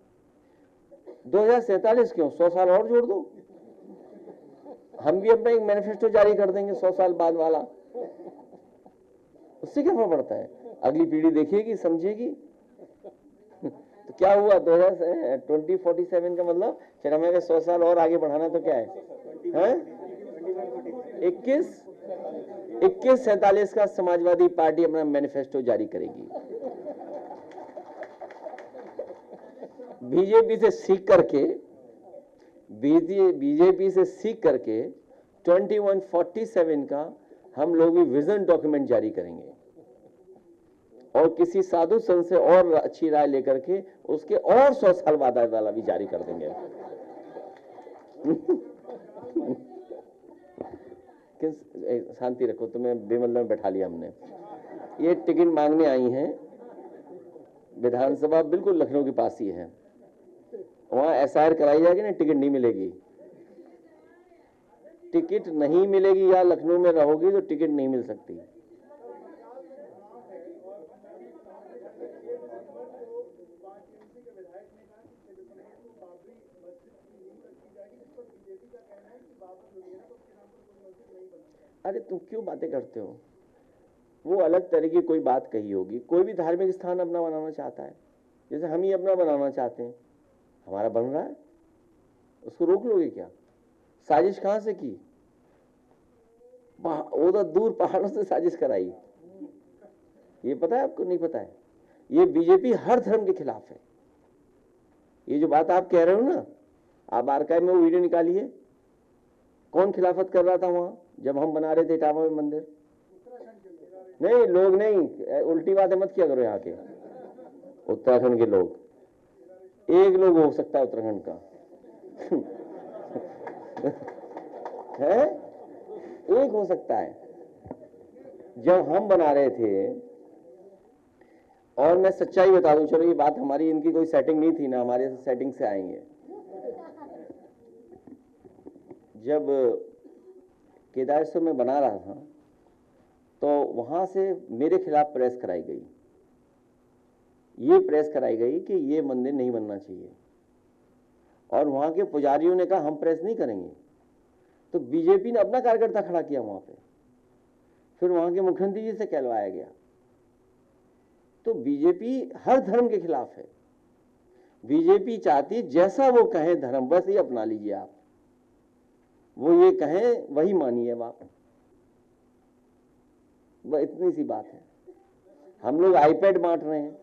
2047 क्यों, 100 साल और जोड़ दो, हम भी अपना एक मैनिफेस्टो जारी कर देंगे 100 साल बाद वाला। उससे क्या फर्क पड़ता है? अगली पीढ़ी देखेगी, समझेगी। तो क्या हुआ 2047 का मतलब फिर हमें अगर 100 साल और आगे बढ़ाना तो क्या है, हैं? 2147 का समाजवादी पार्टी अपना मैनिफेस्टो जारी करेगी। बीजेपी से सीख करके 2147 का हम लोग भी विजन डॉक्यूमेंट जारी करेंगे और किसी साधु संत से और अच्छी राय लेकर के उसके और 100 साल बाद वाला भी जारी कर देंगे। शांति रखो, तुम्हें बेमतलब में बैठा लिया हमने। ये टिकट मांगने आई हैं विधानसभा, बिल्कुल लखनऊ के पास ही है, वहां एसआईआर कराई जाएगी ना, टिकट नहीं मिलेगी। टिकट नहीं मिलेगी या लखनऊ में रहोगी तो टिकट नहीं मिल सकती। अरे तुम क्यों बातें करते हो, वो अलग तरह की कोई बात कही होगी। कोई भी धार्मिक स्थान अपना बनाना चाहता है, जैसे हम ही अपना बनाना चाहते हैं, हमारा बन रहा है, उसको रोक लोगे क्या? साजिश कहां से की? उधर दूर पहाड़ों से साजिश कराई। ये पता है आपको? नहीं पता है? ये बीजेपी हर धर्म के खिलाफ है। ये जो बात आप कह रहे हो ना, आप आर्काइव में वो वीडियो निकालिए, कौन खिलाफत कर रहा था वहां जब हम बना रहे थे इटावा में मंदिर? नहीं, लोग नहीं, उल्टी बातें मत किया करो। यहाँ के उत्तराखंड के लोग, एक लोग हो सकता है उत्तराखंड का है, एक हो सकता है। जब हम बना रहे थे, और मैं सच्चाई बता दूं, चलो ये बात हमारी, इनकी कोई सेटिंग नहीं थी ना, हमारे सेटिंग से आएंगे। जब केदारेश्वर में बना रहा था तो वहां से मेरे खिलाफ प्रेस कराई गई। ये प्रेस कराई गई कि ये मंदिर नहीं बनना चाहिए, और वहां के पुजारियों ने कहा हम प्रेस नहीं करेंगे। तो बीजेपी ने अपना कार्यकर्ता खड़ा किया वहां पे, फिर वहां के मुख्यमंत्री जी से कहलवाया गया। तो बीजेपी हर धर्म के खिलाफ है। बीजेपी चाहती जैसा वो कहे धर्म, बस ये अपना लीजिए आप, वो ये कहें वही मानिए आप, बस इतनी सी बात है। हम लोग आईपैड बांट रहे हैं,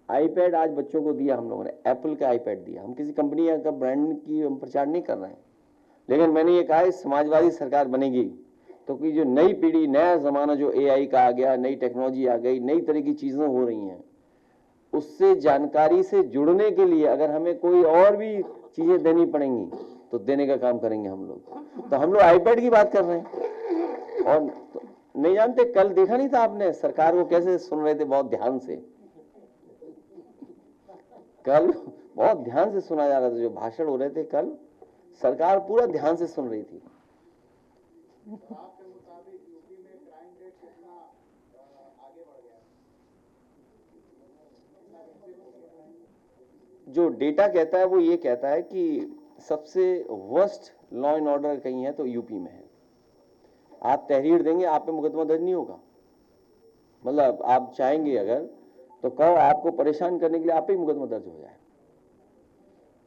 आईपैड आज बच्चों को दिया हम लोगों ने, एप्पल का आईपैड दिया। हम किसी कंपनी का ब्रांड की हम प्रचार नहीं कर रहे हैं, लेकिन मैंने ये कहा इस समाजवादी सरकार बनेगी तो कि जो नई पीढ़ी, नया जमाना जो एआई का आ गया, नई टेक्नोलॉजी आ गई, नई तरह की चीजें हो रही हैं, उससे जानकारी से जुड़ने के लिए अगर हमें कोई और भी चीजें देनी पड़ेंगी तो देने का काम करेंगे हम लोग। तो हम लोग आईपैड की बात कर रहे हैं। और नहीं जानते, कल देखा नहीं था आपने सरकार को कैसे सुन रहे थे, बहुत ध्यान से, कल बहुत ध्यान से सुना जा रहा था, जो भाषण हो रहे थे कल, सरकार पूरा ध्यान से सुन रही थी। आपके मुताबिक यूपी में क्राइम रेट कितना आगे बढ़ गया? जो डेटा कहता है वो ये कहता है कि सबसे वर्स्ट लॉ एंड ऑर्डर कहीं है तो यूपी में है। आप तहरीर देंगे, आप पे मुकदमा दर्ज नहीं होगा। मतलब आप चाहेंगे अगर तो कहो, आपको परेशान करने के लिए आप पे मुकदमा दर्ज हो जाए।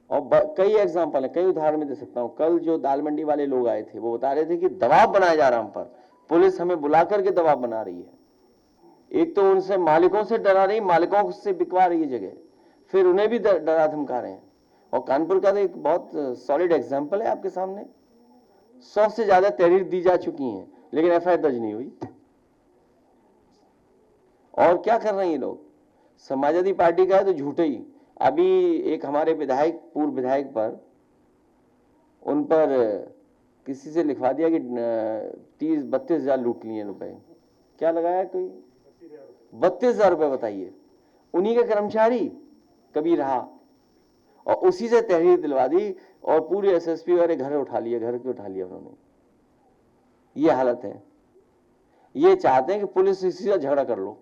और कई एग्जाम्पल है, कई उदाहरण में दे सकता हूं। कल जो दाल मंडी वाले लोग आए थे वो बता रहे थे कि दबाव बनाया जा रहा हम पर, पुलिस हमें बुला करके दबाव बना रही है। एक तो उनसे मालिकों से डरा रही, मालिकों से बिकवा रही है जगह, फिर उन्हें भी डरा धमका रहे हैं। और कानपुर का तो एक बहुत सॉलिड एग्जाम्पल है आपके सामने, 100 से ज्यादा तहरीर दी जा चुकी हैं लेकिन एफआईआर दर्ज नहीं हुई। और क्या कर रहे हैं ये लोग? समाजवादी पार्टी का है तो झूठे ही। अभी एक हमारे विधायक, पूर्व विधायक पर, उन पर किसी से लिखवा दिया कि 32 हजार लूट लिए रुपए। क्या लगाया कोई? 32,000 रुपए। बताइए, उन्हीं का कर्मचारी कभी रहा और उसी से तहरीर दिलवा दी और पूरे एसएसपी वाले घर उठा लिए, घर के उठा लिया उन्होंने। ये हालत है। ये चाहते हैं कि पुलिस इसी से झगड़ा कर लो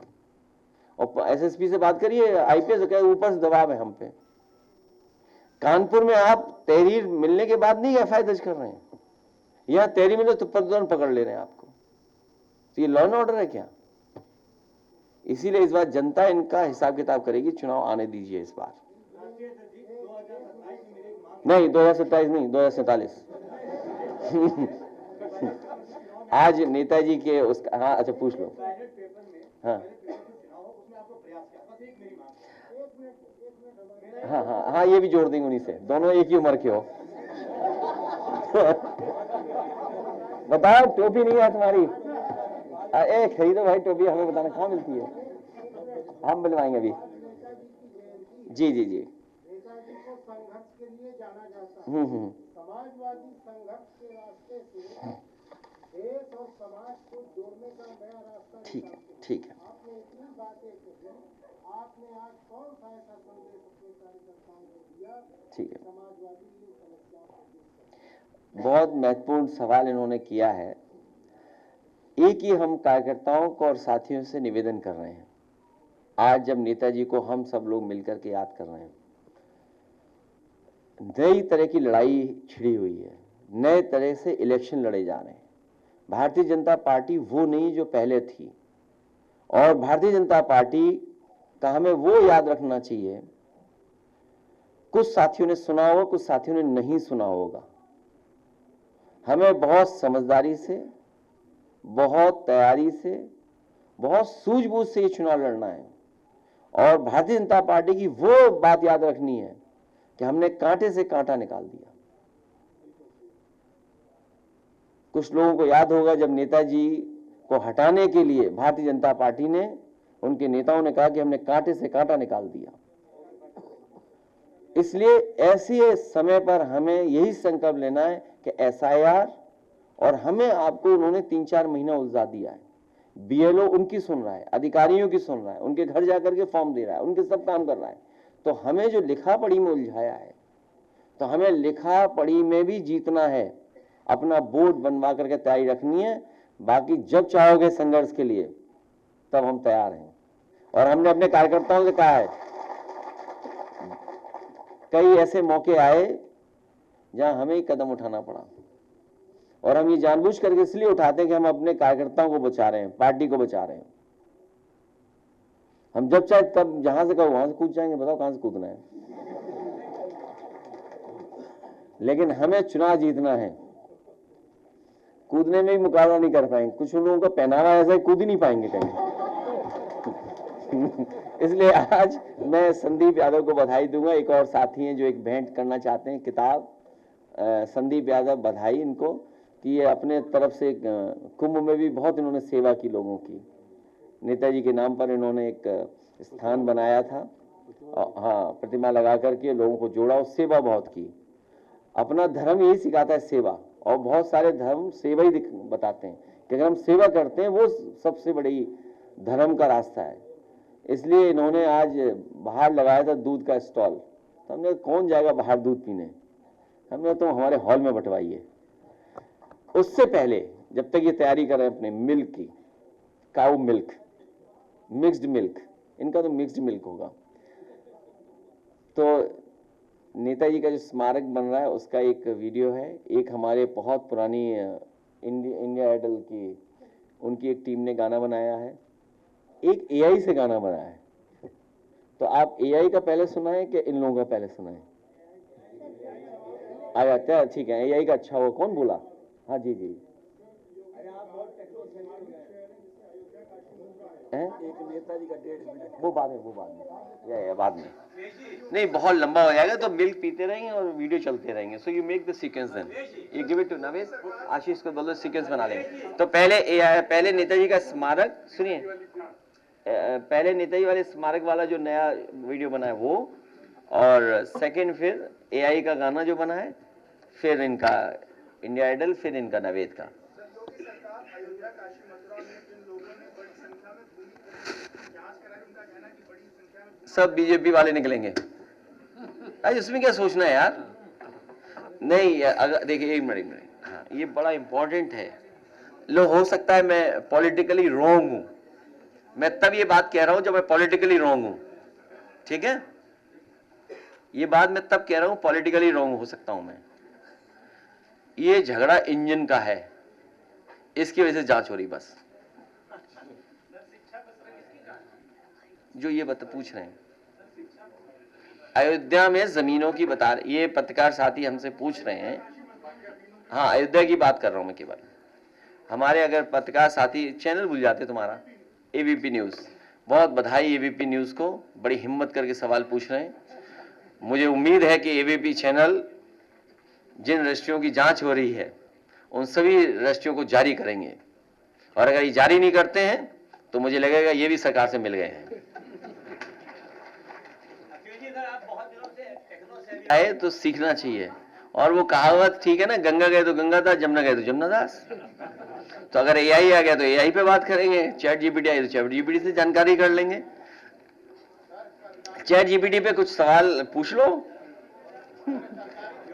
और एसएसपी से बात करिए, आईपीएस ऊपर से दबाव है हम पे। कानपुर में आप तहरीर मिलने के बाद नहीं एफआईआर दर्ज कर रहे हैं, यहां तहरीर मिले तो तुरंत पकड़ ले रहे हैं आपको। तो ये लॉ एंड ऑर्डर है क्या? इसीलिए इस बार जनता इनका हिसाब किताब करेगी, चुनाव आने दीजिए इस बार। नहीं 2027 नहीं, 2047। आज नेताजी के उसका, हाँ अच्छा पूछ लो। हाँ हाँ हाँ हाँ, ये भी जोड़ देंगे उन्हीं से, दोनों एक ही उम्र के हो। बताओ टोपी नहीं है तुम्हारी? ए खरीदो भाई टोपी, हमें बताना कहाँ मिलती है, हम मिलवाएंगे अभी। जी जी जी। नेताजी को संघर्ष के लिए जाना जाता है। समाजवादी संघर्ष के रास्ते से देश और समाज को जोड़ने का नया रास्ता ठीक है ठीक है। आपने इतनी बातें कही, आपने आज कौन सा ऐसा संदेश अपने कार्यकर्ताओं को दिया? ठीक है, समाजवादी इन समस्याओं को दूर करें। बहुत महत्वपूर्ण सवाल इन्होंने किया है। एक ही हम कार्यकर्ताओं को और साथियों से निवेदन कर रहे हैं, आज जब नेताजी को हम सब लोग मिलकर के याद कर रहे हैं, नई तरह की लड़ाई छिड़ी हुई है, नए तरह से इलेक्शन लड़े जा रहे हैं। भारतीय जनता पार्टी वो नहीं जो पहले थी, और भारतीय जनता पार्टी का हमें वो याद रखना चाहिए, कुछ साथियों ने सुना होगा, कुछ साथियों ने नहीं सुना होगा। हमें बहुत समझदारी से, बहुत तैयारी से, बहुत सूझबूझ से ये चुनाव लड़ना है, और भारतीय जनता पार्टी की वो बात याद रखनी है कि हमने कांटे से कांटा निकाल दिया। कुछ लोगों को याद होगा जब नेताजी को हटाने के लिए भारतीय जनता पार्टी ने, उनके नेताओं ने कहा कि हमने कांटे से कांटा निकाल दिया। इसलिए ऐसे समय पर हमें यही संकल्प लेना है कि एसआईआर, और हमें आपको उन्होंने 3-4 महीना उलझा दिया है, बीएलओ उनकी सुन रहा है, अधिकारियों की सुन रहा है, उनके घर जाकर के फॉर्म दे रहा है, उनके सब काम कर रहा है। तो हमें जो लिखा पढ़ी में उलझाया है, तो हमें लिखा पढ़ी में भी जीतना है, अपना बोर्ड बनवा करके तैयारी रखनी है। बाकी जब चाहोगे संघर्ष के लिए तब हम तैयार हैं। और हमने अपने कार्यकर्ताओं से कहा है, कई ऐसे मौके आए जहां हमें ही कदम उठाना पड़ा, और हम ये जानबूझ करके इसलिए उठाते हैं कि हम अपने कार्यकर्ताओं को बचा रहे हैं, पार्टी को बचा रहे हैं। हम जब चाहे तब जहां से कहो वहां से कूद जाएंगे, बताओ कहां से कूदना है। लेकिन हमें चुनाव जीतना है, कूदने में भी मुकाबला नहीं कर पाएंगे। कुछ लोगों का पहनावा ऐसा है, कूद ही नहीं पाएंगे कहीं। इसलिए आज मैं संदीप यादव को बधाई दूंगा। एक और साथी हैं जो एक भेंट करना चाहते हैं, किताब। संदीप यादव, बधाई इनको कि ये अपने तरफ से कुंभ में भी बहुत इन्होंने सेवा की लोगों की। नेताजी के नाम पर इन्होंने एक स्थान बनाया था, हाँ, प्रतिमा लगा करके लोगों को जोड़ा और सेवा बहुत की। अपना धर्म यही सिखाता है, सेवा, और बहुत सारे धर्म सेवा ही बताते हैं कि अगर हम सेवा करते हैं वो सबसे बड़ी धर्म का रास्ता है। इसलिए इन्होंने आज बाहर लगाया था दूध का स्टॉल, तो हमने कौन जाएगा बाहर दूध पीने, हमने तो हमारे हॉल में बंटवाइए। उससे पहले जब तक ये तैयारी कर रहे हैं अपने मिल्क की, काऊ मिल्क, मिक्स्ड मिल्क, इनका तो मिक्स्ड मिल्क होगा। तो नेताजी का जो स्मारक बन रहा है उसका एक वीडियो है, एक हमारे बहुत पुरानी इंडिया आइडल की उनकी एक टीम ने गाना बनाया है, एक एआई से गाना बनाया है। तो आप एआई का पहले सुना है कि इन लोगों का पहले सुना है? आ जाता है, ठीक है, एआई का अच्छा हुआ। कौन बोला? हाँ जी जी, एक नेताजी का 1.5 मिनट, वो बाद में या बाद में नहीं, बहुत लंबा हो जाएगा तो मिल्क पीते रहेंगे और वीडियो चलते रहेंगे। So you make the sequence, then you give it to Navesh, Ashish को बोलो सीक्वेंस बना लेंगे। तो पहले नेताजी का स्मारक सुनिए, पहले नेताजी वाले स्मारक वाला जो नया वीडियो बना है वो, और सेकंड फिर एआई का गाना जो बना है, फिर इनका इंडिया आइडल, फिर इनका नवेद का। सब बीजेपी वाले निकलेंगे। अरे इसमें क्या सोचना है यार, नहीं अगर देखिए एक मिनट, हाँ ये बड़ा इंपॉर्टेंट है। लो, हो सकता है मैं पॉलिटिकली रॉन्ग हूं, मैं तब ये बात कह रहा हूं जब मैं पॉलिटिकली रॉन्ग हूं, ठीक है, ये बात मैं तब कह रहा हूं पॉलिटिकली रॉन्ग हो सकता हूं मैं। ये झगड़ा इंजन का है, इसकी वजह से जांच हो रही बस। जो ये पूछ रहे हैं। अयोध्या में जमीनों की बता, ये पत्रकार साथी हमसे पूछ रहे हैं। हाँ, अयोध्या की बात कर रहा हूं मैं केवल। हमारे अगर पत्रकार साथी, चैनल भूल जाते तुम्हारा, एबीपी न्यूज, बहुत बधाई एबीपी न्यूज को, बड़ी हिम्मत करके सवाल पूछ रहे हैं। मुझे उम्मीद है कि एबीपी चैनल जिन रजिस्ट्रियों की जांच हो रही है उन सभी रजिस्ट्रियों को जारी करेंगे, और अगर ये जारी नहीं करते हैं तो मुझे लगेगा ये भी सरकार से मिल गए हैं। आए तो सीखना चाहिए, और वो कहावत ठीक है ना, गंगा गए तो गंगादास, जमुना गए तो जमुनादास। तो अगर एआई आ गया तो एआई पे बात करेंगे, चैट जीपीटी आई तो चैट जीपीटी से जानकारी कर लेंगे। चैट जीपीटी पे कुछ सवाल पूछ लो।